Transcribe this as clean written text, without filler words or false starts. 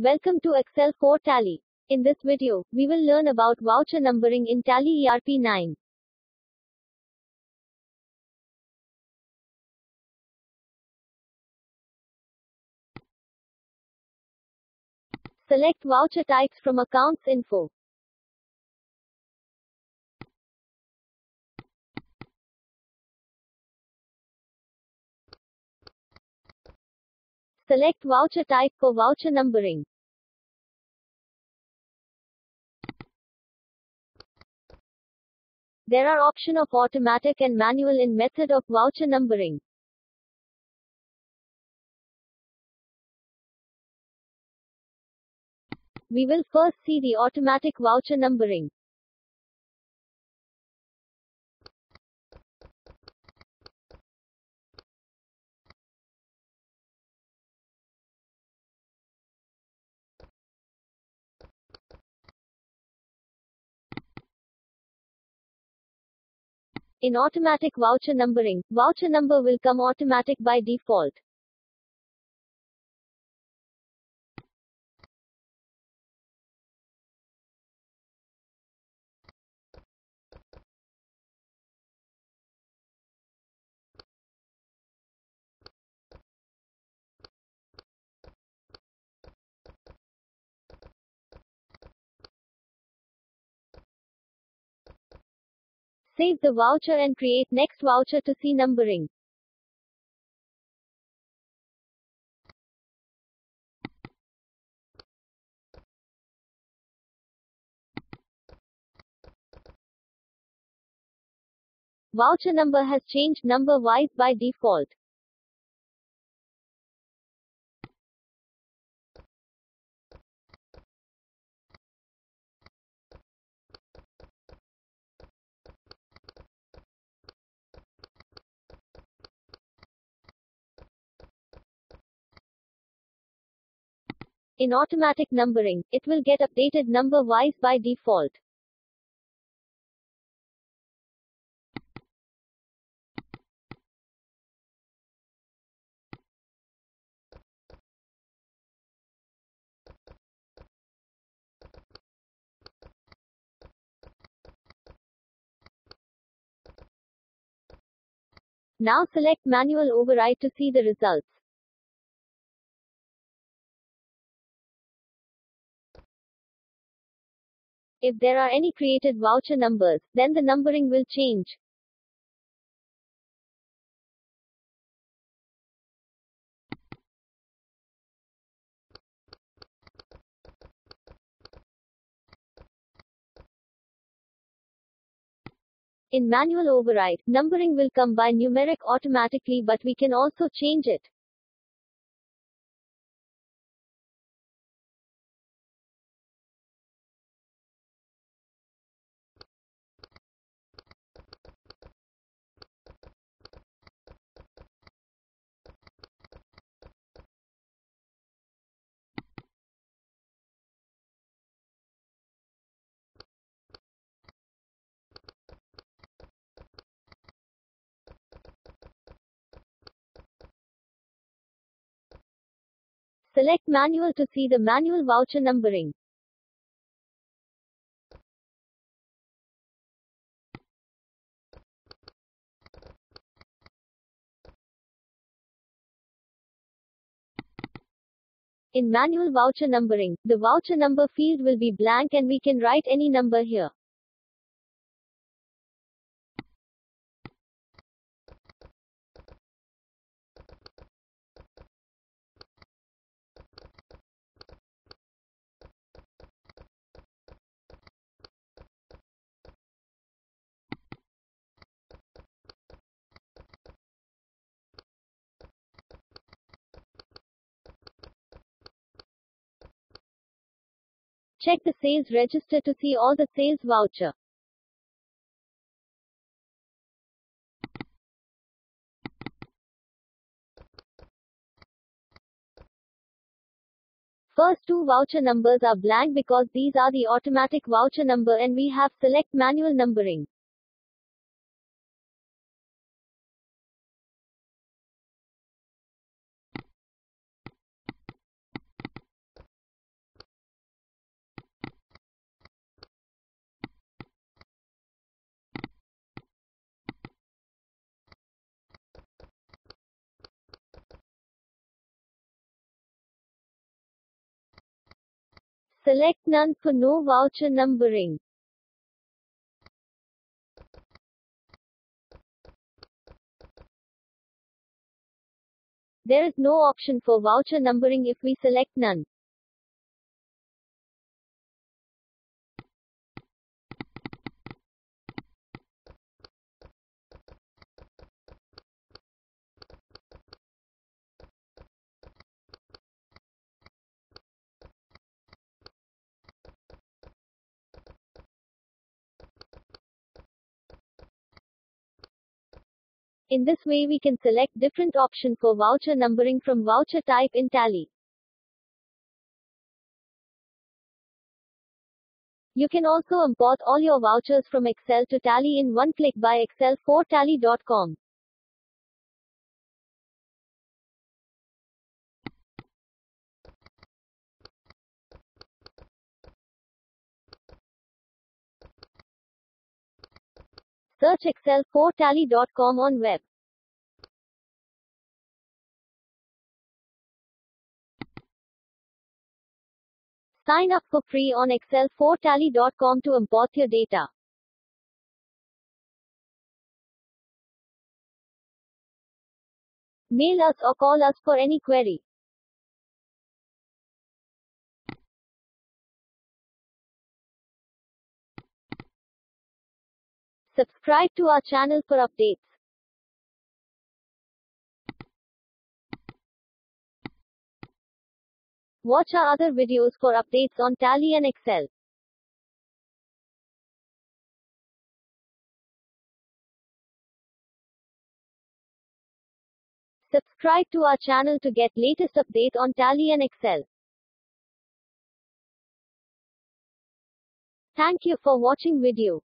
Welcome to Excel for Tally. In this video, we will learn about voucher numbering in Tally ERP 9. Select voucher types from Accounts Info. Select voucher type for voucher numbering. There are options of automatic and manual in method of voucher numbering. We will first see the automatic voucher numbering. In automatic voucher numbering, voucher number will come automatic by default. Save the voucher and create next voucher to see numbering. Voucher number has changed number-wise by default. In automatic numbering, it will get updated number-wise by default. Now select Manual Override to see the results. If there are any created voucher numbers, then the numbering will change. In Manual Override, numbering will come by numeric automatically, but we can also change it. Select Manual to see the manual voucher numbering. In manual voucher numbering, the voucher number field will be blank and we can write any number here. Check the sales register to see all the sales voucher. First two voucher numbers are blank because these are the automatic voucher number and we have select manual numbering. Select None for no voucher numbering. There is no option for voucher numbering if we select None. In this way we can select different option for voucher numbering from voucher type in Tally. You can also import all your vouchers from Excel to Tally in one click by excel4tally.com. Search excel4tally.com on web. Sign up for free on excel4tally.com to import your data. Mail us or call us for any query. Subscribe to our channel for updates. Watch our other videos for updates on Tally and Excel. Subscribe to our channel to get latest update on Tally and Excel. Thank you for watching video.